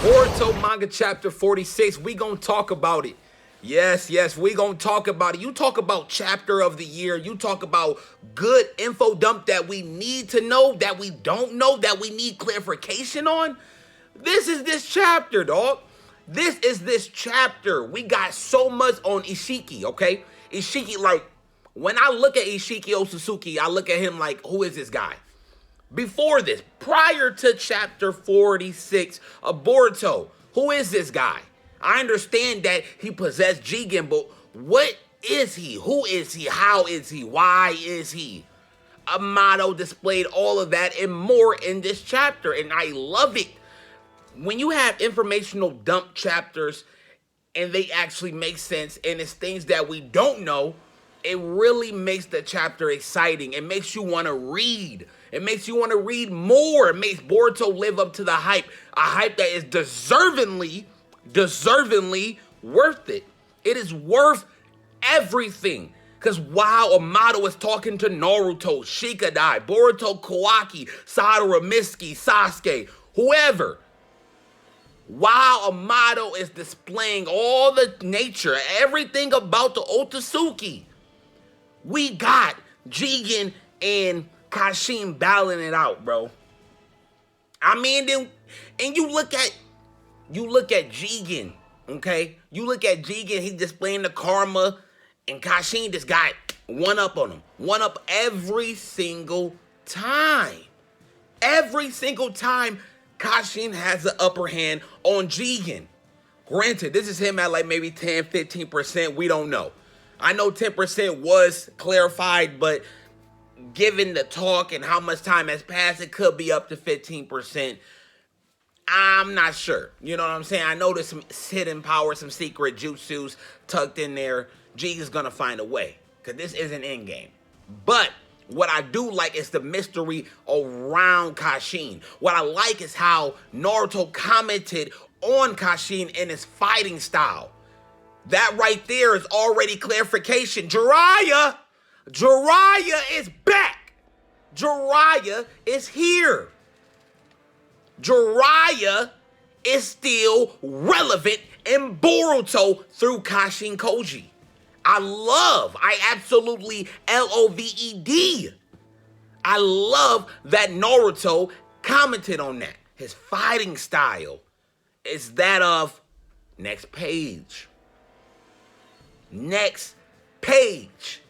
Boruto manga chapter 46, we gonna talk about it. Yes, we gonna talk about it. You talk about chapter of the year. You talk about good info dump that we need to know, that we don't know, that we need clarification on. This is this chapter, dog. This is this chapter. We got so much on Ishiki, okay? Ishiki, like, when I look at Ishiki OTSUTSUKI, I look at him like, who is this guy? Before this, prior to chapter 46 of Boruto, who is this guy? I understand that he possessed Jigen, but what is he? Who is he? How is he? Why is he? Amato displayed all of that and more in this chapter, and I love it. When you have informational dump chapters and they actually make sense and it's things that we don't know, it really makes the chapter exciting. It makes you want to read. It makes you want to read more. It makes Boruto live up to the hype. A hype that is deservingly worth it. It is worth everything. Because while Amato is talking to Naruto, Shikadai, Boruto, Kawaki, Sadara, Mitsuki, Sasuke, whoever, while Amato is displaying all the nature, everything about the OTSUTSUKI, we got Jigen and Kashin battling it out, bro. I mean, then, and you look at Jigen, okay? You look at Jigen, he's displaying the karma, and Kashin just got one up on him. One up every single time. Every single time, Kashin has the upper hand on Jigen. Granted, this is him at like maybe 10, 15%. We don't know. I know 10% was clarified, but given the talk and how much time has passed, it could be up to 15%. I'm not sure. You know what I'm saying? I know there's some hidden power, some secret jutsus tucked in there. Jigen's gonna find a way, because this isn't endgame. But what I do like is the mystery around Kashin. What I like is how Naruto commented on Kashin in his fighting style. That right there is already clarification. Jiraya is back. Jiraya is here. Jiraya is still relevant in Boruto through Kashin Koji. I absolutely LOVED. I love that Naruto commented on that. His fighting style is that of next page. Next page.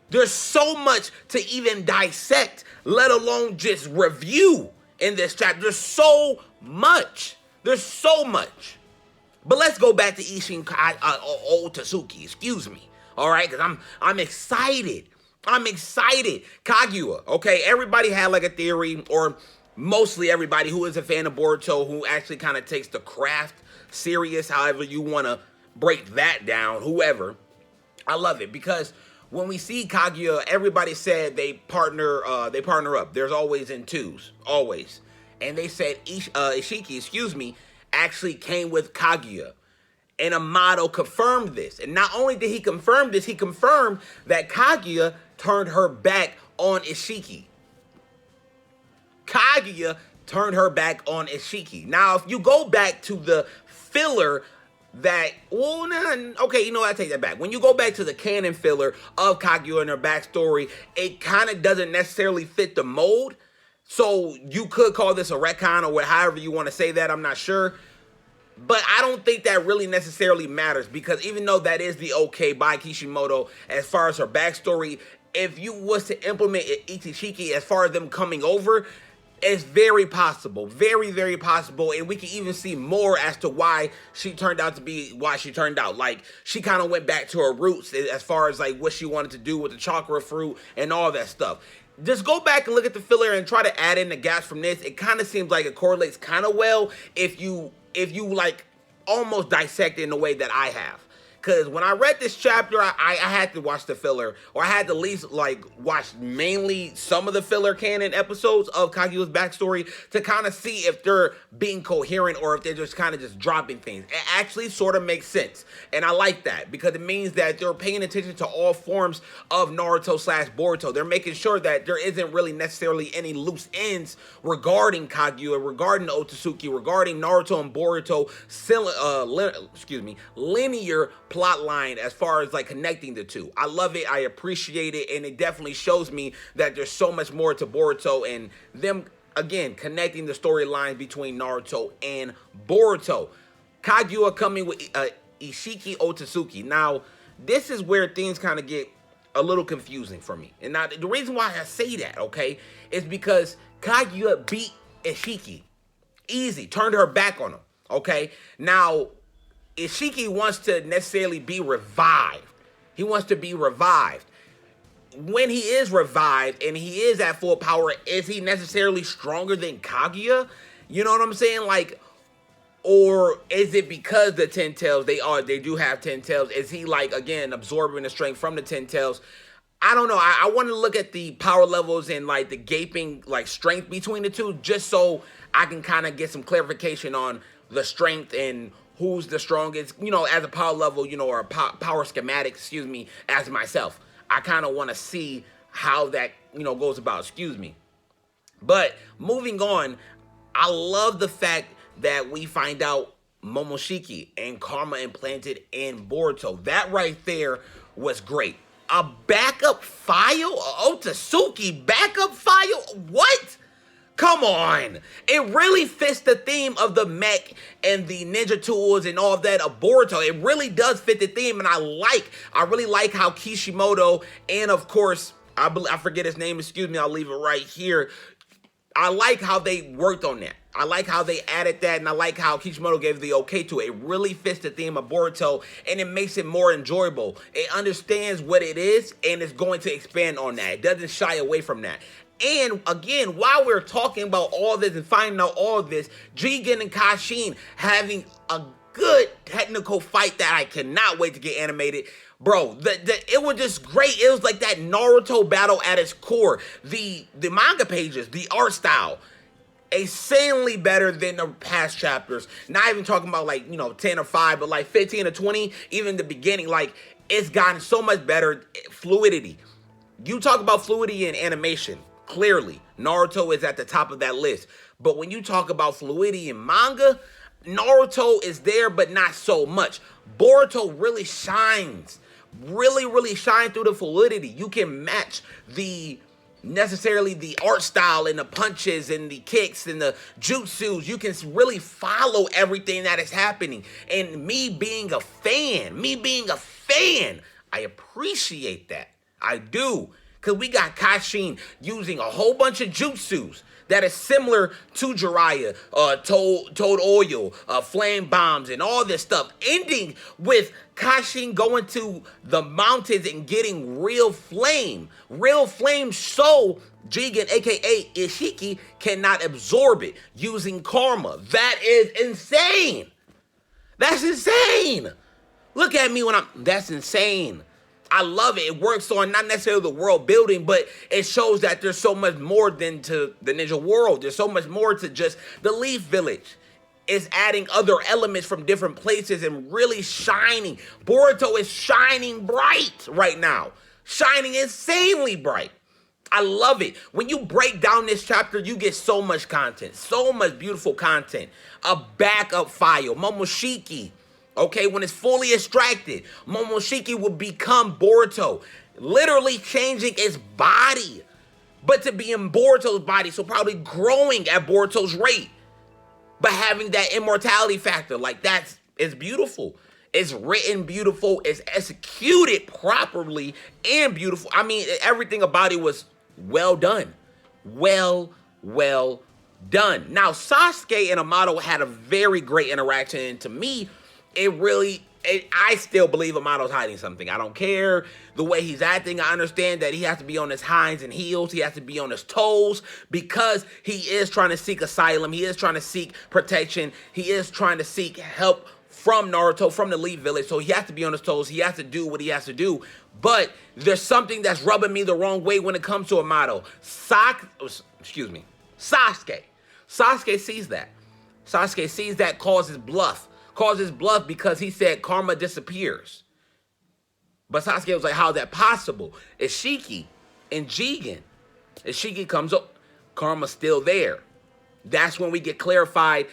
There's so much to even dissect, let alone just review in this chapter. There's so much. But let's go back to Ishin OTSUTSUKI, excuse me. All right, because I'm excited. Kaguya, okay? Everybody had like a theory, or mostly everybody who is a fan of Boruto, who actually kind of takes the craft serious, however you want to break that down, whoever. I love it, because when we see Kaguya, everybody said they partner up. There's always in twos, always. And they said Ishiki, actually came with Kaguya. And Amato confirmed this. And not only did he confirm this, he confirmed that Kaguya turned her back on Ishiki. Now, if you go back to the filler that, okay, you know what, I take that back. When you go back to the canon filler of Kaguya and her backstory, it kind of doesn't necessarily fit the mold. So you could call this a retcon, or however you want to say that, I'm not sure. But I don't think that really necessarily matters, because even though that is the okay by Kishimoto as far as her backstory, if you was to implement Ichishiki as far as them coming over, it's very possible, very, very possible, and we can even see more as to why she turned out. Like, she kind of went back to her roots as far as like what she wanted to do with the chakra fruit and all that stuff. Just go back and look at the filler and try to add in the gaps from this. It kind of seems like it correlates kind of well if you like almost dissect it in the way that I have. Because when I read this chapter, I had to watch the filler, or I had to at least like watch mainly some of the filler canon episodes of Kaguya's backstory to kind of see if they're being coherent or if they're just kind of just dropping things. It actually sort of makes sense, and I like that because it means that they're paying attention to all forms of Naruto / Boruto. They're making sure that there isn't really necessarily any loose ends regarding Kaguya, regarding OTSUTSUKI, regarding Naruto and Boruto, linear plot line as far as like connecting the two. I love it. I appreciate it, and it definitely shows me that there's so much more to Boruto and them again connecting the storylines between Naruto and Boruto. Kaguya coming with Ishiki OTSUTSUKI. Now, this is where things kind of get a little confusing for me. And now, the reason why I say that, okay, is because Kaguya beat Ishiki. Easy. Turned her back on him, okay? Now, Ishiki wants to necessarily be revived. He wants to be revived. When he is revived and he is at full power, is he necessarily stronger than Kaguya? You know what I'm saying? Like, or is it because the Ten Tails, they do have Ten Tails, is he like, again, absorbing the strength from the Ten Tails? I don't know. I want to look at the power levels and like the gaping like strength between the two, just so I can kind of get some clarification on the strength and who's the strongest, you know, as a power level, you know, or a power schematic, excuse me, as myself. I kind of want to see how that, you know, goes about, excuse me. But moving on, I love the fact that we find out Momoshiki and karma implanted in Boruto. That right there was great. A backup file? OTSUTSUKI backup file? What? Come on. It really fits the theme of the mech and the ninja tools and all of that of Boruto. It really does fit the theme, and I really like how Kishimoto and, of course, I forget his name, excuse me, I'll leave it right here. I like how they worked on that. I like how they added that, and I like how Kishimoto gave the okay to it. It really fits the theme of Boruto, and it makes it more enjoyable. It understands what it is, and it's going to expand on that. It doesn't shy away from that. And again, while we're talking about all this and finding out all this, Jigen and Kashin having a good technical fight that I cannot wait to get animated. Bro, it was just great. It was like that Naruto battle at its core. The manga pages, the art style, insanely better than the past chapters. Not even talking about like, you know, 10 or 5, but like 15 or 20, even the beginning, like it's gotten so much better. Fluidity. You talk about fluidity in animation. Clearly, Naruto is at the top of that list. But when you talk about fluidity in manga, Naruto is there, but not so much. Boruto really shines. Really shine through the fluidity. You can match necessarily the art style and the punches and the kicks and the jutsus. You can really follow everything that is happening. And me being a fan, I appreciate that. I do. Because we got Kashin using a whole bunch of jutsus that is similar to Jiraya, Toad Oil, Flame Bombs, and all this stuff. Ending with Kashin going to the mountains and getting real flame. Real flame so Jigen, a.k.a. Ishiki, cannot absorb it using karma. That is insane. That's insane. Look at me that's insane. I love it. It works on not necessarily the world building, but it shows that there's so much more than to the ninja world. There's so much more to just the Leaf Village. It's adding other elements from different places and really shining. Boruto is shining bright right now. Shining insanely bright. I love it. When you break down this chapter, you get so much content. So much beautiful content. A backup file. Momoshiki. Okay, when it's fully extracted, Momoshiki will become Boruto, literally changing its body, but to be in Boruto's body, so probably growing at Boruto's rate, but having that immortality factor, like it's beautiful. It's written beautiful, it's executed properly and beautiful. I mean, everything about it was well done. Well done. Now, Sasuke and Amato had a very great interaction, and to me, I still believe Amato's hiding something. I don't care the way he's acting. I understand that he has to be on his hinds and heels. He has to be on his toes because he is trying to seek asylum. He is trying to seek protection. He is trying to seek help from Naruto, from the Elite Village, so he has to be on his toes. He has to do what he has to do. But there's something that's rubbing me the wrong way when it comes to Amato. Sasuke. Sasuke sees that. Sasuke sees that, causes bluff. Causes bluff because he said karma disappears. But Sasuke was like, how's that possible? Ishiki and Jigen. Ishiki comes up, karma's still there. That's when we get clarified.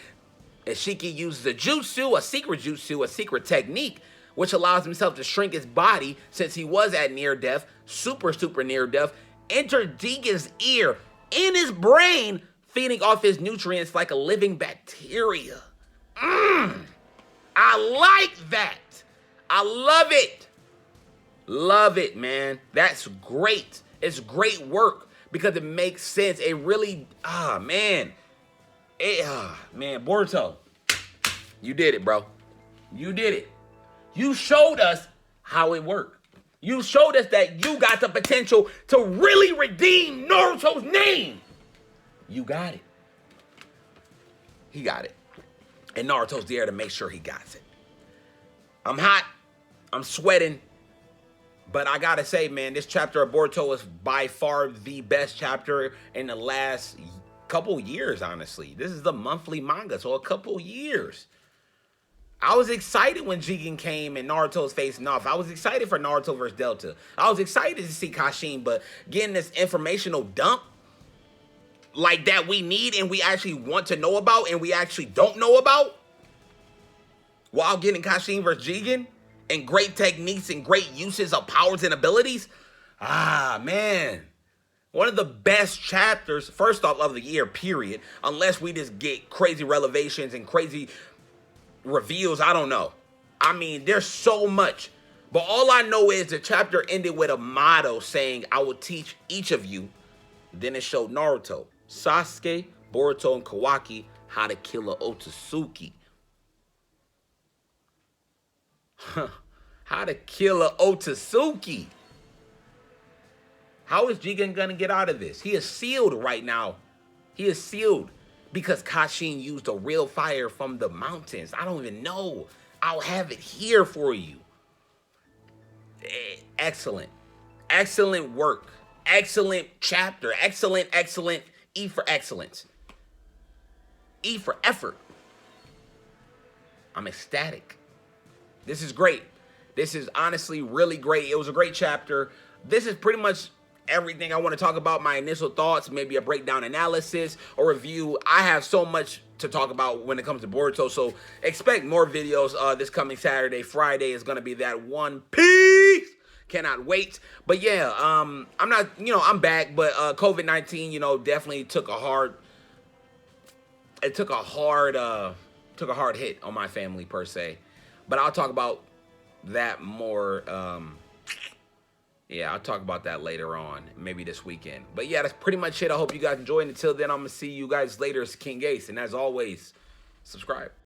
Ishiki uses a jutsu, a secret technique, which allows himself to shrink his body since he was at near death, super near death, enter Jigen's ear in his brain, feeding off his nutrients like a living bacteria. I like that. I love it. Love it, man. That's great. It's great work because it makes sense. It really, man. Man, Boruto, you did it, bro. You did it. You showed us how it worked. You showed us that you got the potential to really redeem Naruto's name. You got it. He got it. And Naruto's there to make sure he got it. I'm hot. I'm sweating. But I gotta say, man, this chapter of Boruto is by far the best chapter in the last couple years, honestly. This is the monthly manga, so a couple years. I was excited when Jigen came and Naruto's facing off. I was excited for Naruto versus Delta. I was excited to see Kashin, but getting this informational dump like that we need and we actually want to know about and we actually don't know about while getting Kashin versus Jigen and great techniques and great uses of powers and abilities. Man. One of the best chapters, first off, of the year, period. Unless we just get crazy revelations and crazy reveals, I don't know. I mean, there's so much. But all I know is the chapter ended with a motto saying, I will teach each of you. Then it showed Naruto, Sasuke, Boruto, and Kawaki how to kill a OTSUTSUKI. How to kill a OTSUTSUKI. How is Jigen gonna get out of this? He is sealed right now. He is sealed because Kashin used a real fire from the mountains. I don't even know. I'll have it here for you. Excellent. Excellent work. Excellent chapter. Excellent. E for excellence. E for effort. I'm ecstatic. This is great. This is honestly really great. It was a great chapter. This is pretty much everything I want to talk about, my initial thoughts, maybe a breakdown analysis or review. I have so much to talk about when it comes to Boruto, so expect more videos this coming Saturday. Friday is going to be that One Piece. Cannot wait. But yeah, I'm not, I'm back, but COVID-19, definitely took a hard hit on my family per se. But I'll talk about that more. Yeah, I'll talk about that later on, maybe this weekend. But yeah, that's pretty much it. I hope you guys enjoyed. Until then, I'm going to see you guys later. It's King Ace. And as always, subscribe.